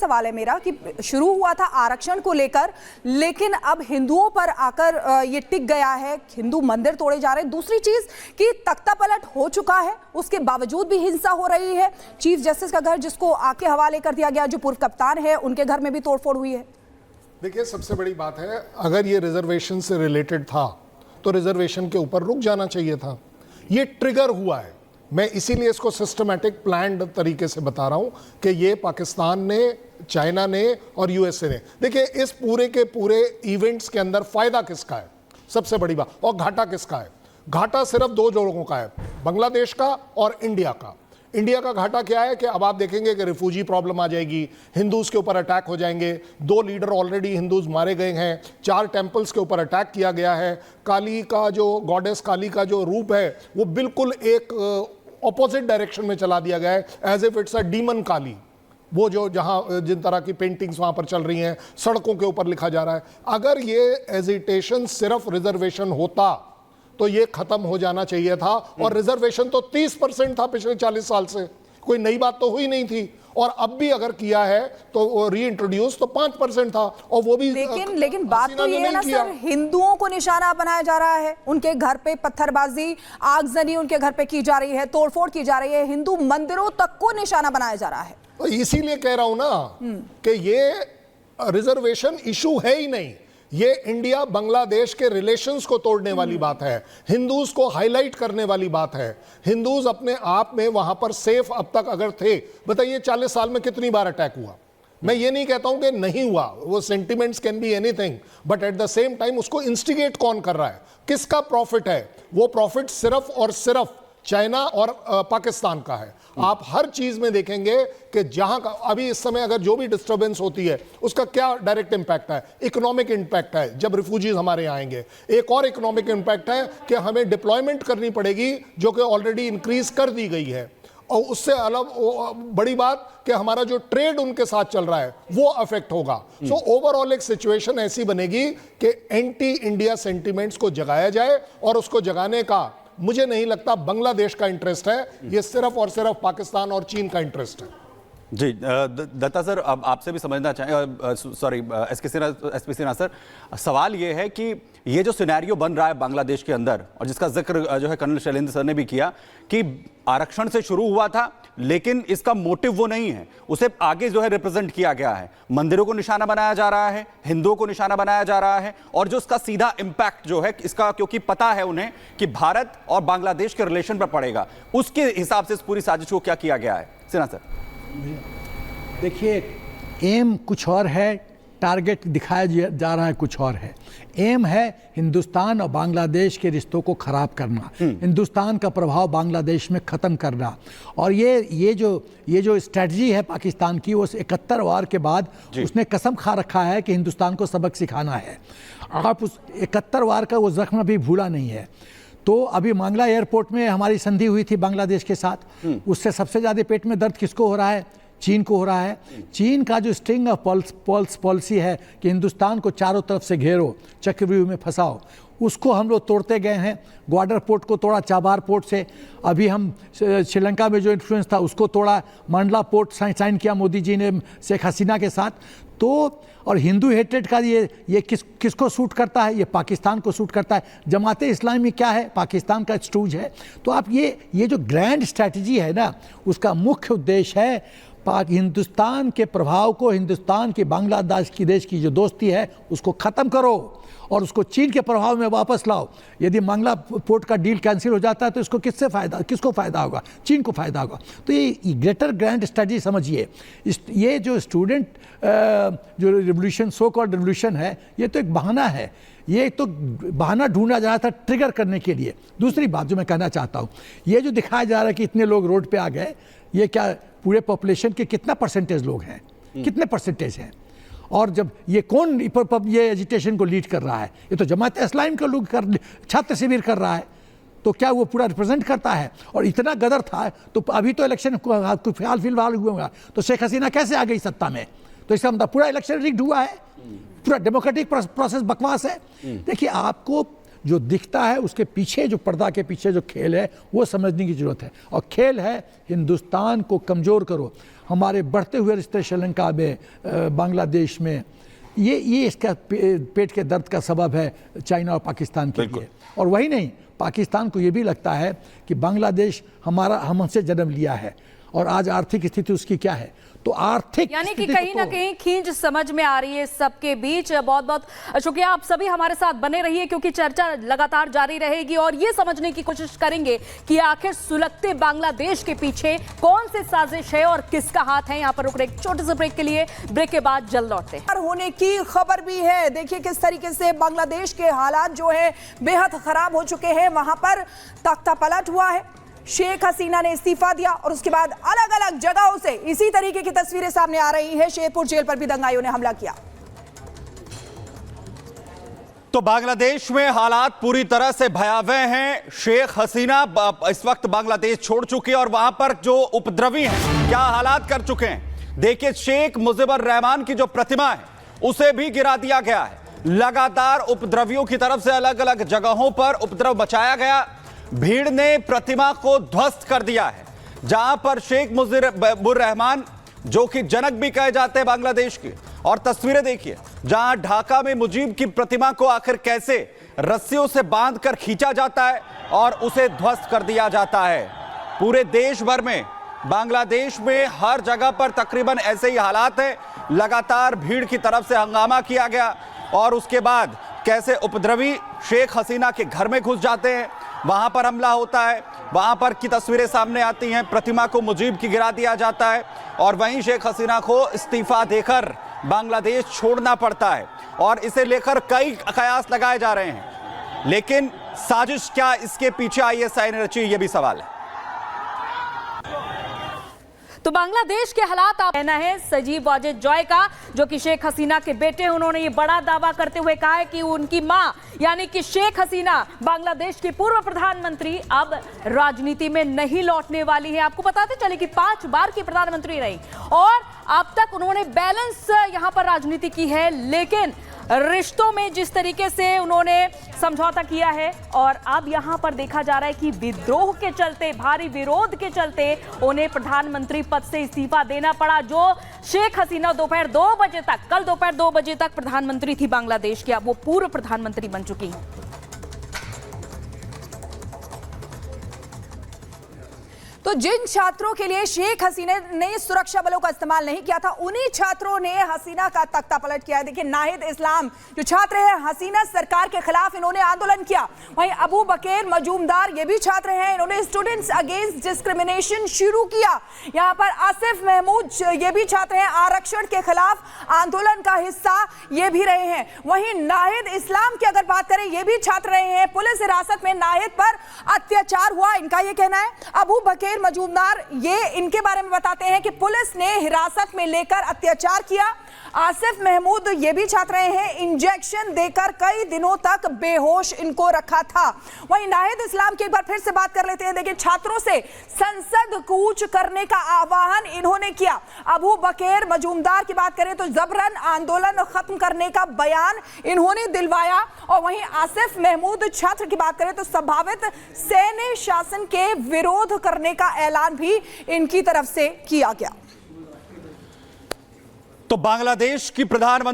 सवाल है मेरा कि शुरू हुआ था आरक्षण को लेकर, लेकिन अब हिंदुओं पर आकर ये टिक गया है, हिंदू मंदिर तोड़े जा रहे हैं। दूसरी चीज कि तख्ता पलट हो चुका है, उसके बावजूद भी हिंसा हो रही है। चीफ जस्टिस का घर जिसको आके हवाले कर दिया गया, जो पूर्व कप्तान है, उनके घर में भी तोड़फोड़ हुई है। देखिए, सबसे बड़ी बात है, अगर ये रिजर्वेशन से रिलेटेड था तो रिजर्वेशन के ऊपर रुक जाना चाहिए था। ये ट्रिगर हुआ है, मैं इसीलिए इसको सिस्टमैटिक प्लान्ड तरीके से बता रहा हूं कि ये पाकिस्तान ने, चाइना ने और यूएसए ने, देखिए इस पूरे के पूरे इवेंट्स के अंदर फायदा किसका है, सबसे बड़ी बात, और घाटा किसका है? घाटा सिर्फ दो लोगों का है, बांग्लादेश का और इंडिया का। इंडिया का घाटा क्या है कि अब आप देखेंगे कि रिफ्यूजी प्रॉब्लम आ जाएगी, हिंदूज के ऊपर अटैक हो जाएंगे, 2 लीडर ऑलरेडी हिंदूज मारे गए हैं, 4 टेंपल्स के ऊपर अटैक किया गया है, काली का जो गॉडेस काली का जो रूप है वो बिल्कुल एक ऑपोजिट डायरेक्शन में चला दिया गया है, as if it's a demon Kali. वो जो जहां जिन तरह की पेंटिंग्स वहां पर चल रही हैं, सड़कों के ऊपर लिखा जा रहा है। अगर ये एजिटेशन सिर्फ रिजर्वेशन होता तो ये खत्म हो जाना चाहिए था, और रिजर्वेशन तो 30% था पिछले 40 साल से, कोई नई बात तो हुई नहीं थी। और अब भी अगर किया है तो री इंट्रोड्यूस तो 5% था, और वो भी लेकिन बात तो ये है ना सर, हिंदुओं को निशाना बनाया जा रहा है, उनके घर पे पत्थरबाजी, आगजनी उनके घर पे की जा रही है, तोड़फोड़ की जा रही है, हिंदू मंदिरों तक को निशाना बनाया जा रहा है। तो इसीलिए कह रहा हूं ना कि ये रिजर्वेशन इशू है ही नहीं, ये इंडिया बांग्लादेश के रिलेशंस को तोड़ने वाली बात है, हिंदूज को हाईलाइट करने वाली बात है। हिंदूज अपने आप में वहां पर सेफ अब तक अगर थे, बताइए 40 साल में कितनी बार अटैक हुआ? मैं ये नहीं कहता हूं कि नहीं हुआ, वो sentiments can be anything, but at the same time उसको इंस्टिगेट कौन कर रहा है, किसका प्रॉफिट है? वो प्रॉफिट सिर्फ और सिर्फ चाइना और पाकिस्तान का है। आप हर चीज में देखेंगे कि जहां का अभी इस समय अगर जो भी डिस्टर्बेंस होती है उसका क्या डायरेक्ट इंपैक्ट है? इकोनॉमिक इंपैक्ट है, जब रिफ्यूजीज हमारे यहाँ आएंगे। एक और इकोनॉमिक इंपैक्ट है कि हमें डिप्लॉयमेंट करनी पड़ेगी, जो कि ऑलरेडी इंक्रीज कर दी गई है। और उससे अलग बड़ी बात कि हमारा जो ट्रेड उनके साथ चल रहा है वो अफेक्ट होगा। सो ओवरऑल एक सिचुएशन ऐसी बनेगी कि एंटी इंडिया सेंटिमेंट्स को जगाया जाए, और उसको जगाने का मुझे नहीं लगता बांग्लादेश का इंटरेस्ट है, ये सिर्फ और सिर्फ पाकिस्तान और चीन का इंटरेस्ट है। जी दत्ता सर, अब आपसे भी समझना चाहें, सॉरी एसपी सिन्हा सर, सवाल ये है कि ये जो सिनेरियो बन रहा है बांग्लादेश के अंदर, और जिसका जिक्र जो है कर्नल शैलेंद्र सर ने भी किया कि आरक्षण से शुरू हुआ था, लेकिन इसका मोटिव वो नहीं है, उसे आगे जो है रिप्रेजेंट किया गया है, मंदिरों को निशाना बनाया जा रहा है, हिंदुओं को निशाना बनाया जा रहा है, और जो इसका सीधा इंपैक्ट जो है इसका, क्योंकि पता है उन्हें कि भारत और बांग्लादेश के रिलेशन पर पड़ेगा, उसके हिसाब से इस पूरी साजिश को क्या किया गया है? सिन्हा सर देखिए, एम कुछ और है, टारगेट दिखाया जा रहा है कुछ और है। एम है हिंदुस्तान और बांग्लादेश के रिश्तों को खराब करना, हिंदुस्तान का प्रभाव बांग्लादेश में ख़त्म करना। और ये जो स्ट्रेटजी है पाकिस्तान की, वो 71 वार के बाद उसने कसम खा रखा है कि हिंदुस्तान को सबक सिखाना है। आप उस 71 वार का वो जख्म अभी भूला नहीं है। तो अभी मांगला एयरपोर्ट में हमारी संधि हुई थी बांग्लादेश के साथ, उससे सबसे ज़्यादा पेट में दर्द किसको हो रहा है? चीन को हो रहा है। चीन का जो स्ट्रिंग ऑफ पॉलिसी है कि हिंदुस्तान को चारों तरफ से घेरो, चक्रव्यूह में फंसाओ, उसको हम लोग तोड़ते गए हैं। ग्वाडर पोर्ट को तोड़ा, चाबार पोर्ट से, अभी हम श्रीलंका में जो इन्फ्लुएंस था उसको तोड़ा, मंडला पोर्ट साइन किया मोदी जी ने शेख हसीना के साथ। तो और हिंदू हेट्रेड का ये किसको सूट करता है? ये पाकिस्तान को सूट करता है। जमाते इस्लामी क्या है? पाकिस्तान का स्टूज है। तो आप ये जो ग्रैंड स्ट्रैटेजी है ना, उसका मुख्य उद्देश्य है हिंदुस्तान के प्रभाव को, हिंदुस्तान की बांग्लादेश की देश की जो दोस्ती है उसको ख़त्म करो और उसको चीन के प्रभाव में वापस लाओ। यदि मंगला पोर्ट का डील कैंसिल हो जाता है तो इसको किसको फ़ायदा होगा? चीन को फ़ायदा होगा। तो ये ग्रेटर ग्रैंड स्ट्रेटजी समझिए। ये जो स्टूडेंट जो रिवोल्यूशन, सो कॉल्ड रिवोल्यूशन है, ये तो एक बहाना है, ये तो बहाना ढूंढा जा रहा था ट्रिगर करने के लिए। दूसरी बात जो मैं कहना चाहता हूँ, ये जो दिखाया जा रहा है कि इतने लोग रोड पे आ गए, ये क्या पूरे पॉपुलेशन के कितना परसेंटेज लोग हैं? कितने परसेंटेज हैं? और जब ये कौन ये एजिटेशन को लीड कर रहा है? ये तो जमात इस्लाम के लोग छात्र शिविर कर रहा है। तो क्या वो पूरा रिप्रेजेंट करता है? और इतना गदर था तो अभी तो इलेक्शन फिलहाल हुआ, तो शेख हसीना कैसे आ गई सत्ता में? तो इसका मतलब पूरा इलेक्शन रिग्ड हुआ है, पूरा डेमोक्रेटिक प्रोसेस बकवास है। देखिए, आपको जो दिखता है उसके पीछे, जो पर्दा के पीछे जो खेल है वो समझने की जरूरत है। और खेल है हिंदुस्तान को कमज़ोर करो, हमारे बढ़ते हुए रिश्ते श्रीलंका में, बांग्लादेश में, ये इसका पेट के दर्द का सबब है चाइना और पाकिस्तान के लिए। और वही नहीं, पाकिस्तान को ये भी लगता है कि बांग्लादेश हमसे जन्म लिया है और आज आर्थिक स्थिति उसकी क्या है। तो आर्थिक यानी कि कहीं ना कहीं खींच समझ में आ रही है सबके बीच। बहुत बहुत शुक्रिया, आप सभी हमारे साथ बने रहिए क्योंकि चर्चा लगातार जारी रहेगी और ये समझने की कोशिश करेंगे कि आखिर सुलगते बांग्लादेश के पीछे कौन सी साजिश है और किसका हाथ है। यहाँ पर रुक रहे एक छोटे से ब्रेक के लिए, ब्रेक के बाद जल्द लौटते हैं। होने की खबर भी है, देखिए किस तरीके से बांग्लादेश के हालात जो है बेहद खराब हो चुके हैं। वहां पर तख्ता पलट हुआ है, शेख हसीना ने इस्तीफा दिया और उसके बाद अलग अलग जगहों से इसी तरीके की तस्वीरें सामने आ रही है। शेरपुर जेल पर भी दंगाइयों ने हमला किया। तो बांग्लादेश में हालात पूरी तरह से भयावह हैं। शेख हसीना इस वक्त बांग्लादेश छोड़ चुकी है और वहां पर जो उपद्रवी हैं क्या हालात कर चुके हैं। देखिए, शेख मुजीबुर रहमान की जो प्रतिमा है उसे भी गिरा दिया गया है। लगातार उपद्रवियों की तरफ से अलग अलग जगहों पर उपद्रव मचाया गया। भीड़ ने प्रतिमा को ध्वस्त कर दिया है। जहां पर शेख मुजीबुर रहमान, जो कि जनक भी कहे जाते हैं बांग्लादेश के, और तस्वीरें देखिए जहां ढाका में मुजीब की प्रतिमा को आखिर कैसे रस्सियों से बांधकर खींचा जाता है और उसे ध्वस्त कर दिया जाता है। पूरे देश भर में, बांग्लादेश में हर जगह पर तकरीबन ऐसे ही हालात हैं। लगातार भीड़ की तरफ से हंगामा किया गया और उसके बाद कैसे उपद्रवी शेख हसीना के घर में घुस जाते हैं, वहां पर हमला होता है। वहां पर की तस्वीरें सामने आती हैं, प्रतिमा को मुजीब की गिरा दिया जाता है और वहीं शेख हसीना को इस्तीफा देकर बांग्लादेश छोड़ना पड़ता है। और इसे लेकर कई कयास लगाए जा रहे हैं, लेकिन साजिश क्या इसके पीछे आईएसआई ने रची, यह भी सवाल है। तो बांग्लादेश के हालात आप कहना है सजीव वाजिद जॉय का, जो कि शेख हसीना के बेटे। उन्होंने ये बड़ा दावा करते हुए कहा है कि उनकी मां यानी कि शेख हसीना, बांग्लादेश की पूर्व प्रधानमंत्री, अब राजनीति में नहीं लौटने वाली है। आपको बताते चले कि 5 बार की प्रधानमंत्री रही और अब तक उन्होंने बैलेंस यहां पर राजनीति की है, लेकिन रिश्तों में जिस तरीके से उन्होंने समझौता किया है और अब यहां पर देखा जा रहा है कि विद्रोह के चलते, भारी विरोध के चलते उन्हें प्रधानमंत्री पद से इस्तीफा देना पड़ा। जो शेख हसीना दोपहर 2 बजे तक, कल दोपहर 2 बजे तक प्रधानमंत्री थी बांग्लादेश की, अब वो पूर्व प्रधानमंत्री बन चुकी हैं। तो जिन छात्रों के लिए शेख हसीना ने सुरक्षा बलों का इस्तेमाल नहीं किया था, उन्हीं छात्रों ने हसीना का तख्ता पलट किया है। देखिए, नाहिद इस्लाम जो छात्र हैं, हसीना सरकार के खिलाफ इन्होंने आंदोलन किया। वहीं अबू बकर मजूमदार ये भी छात्र हैं, इन्होंने स्टूडेंट्स अगेंस्ट डिस्क्रिमिनेशन शुरू किया। यहाँ पर आसिफ महमूद ये भी छात्र हैं, आरक्षण के खिलाफ आंदोलन का हिस्सा ये भी रहे हैं। वहीं नाहिद इस्लाम की अगर बात करें, ये भी छात्र रहे हैं। पुलिस हिरासत में नाहिद पर अत्याचार हुआ, इनका ये कहना है। अबू बकर मजूमदार ये इनके बारे में बताते हैं कि पुलिस ने हिरासत में लेकर अत्याचार किया। आसिफ महमूद ये भी छात्र रहे हैं, इंजेक्शन देकर कई दिनों तक बेहोश इनको रखा था। वहीं नाहिद इस्लाम की एक बार फिर से बात कर लेते हैं। देखिए, छात्रों से संसद कूच करने का आह्वान इन्होंने किया। अबू बकर मजूमदार की बात करें तो जबरन आंदोलन खत्म करने का बयान इन्होंने दिलवाया। और वहीं आसिफ महमूद छात्र की बात करें तो संभावित सैन्य शासन के विरोध करने का ऐलान भी इनकी तरफ से किया गया। तो बांग्लादेश की प्रधानमंत्री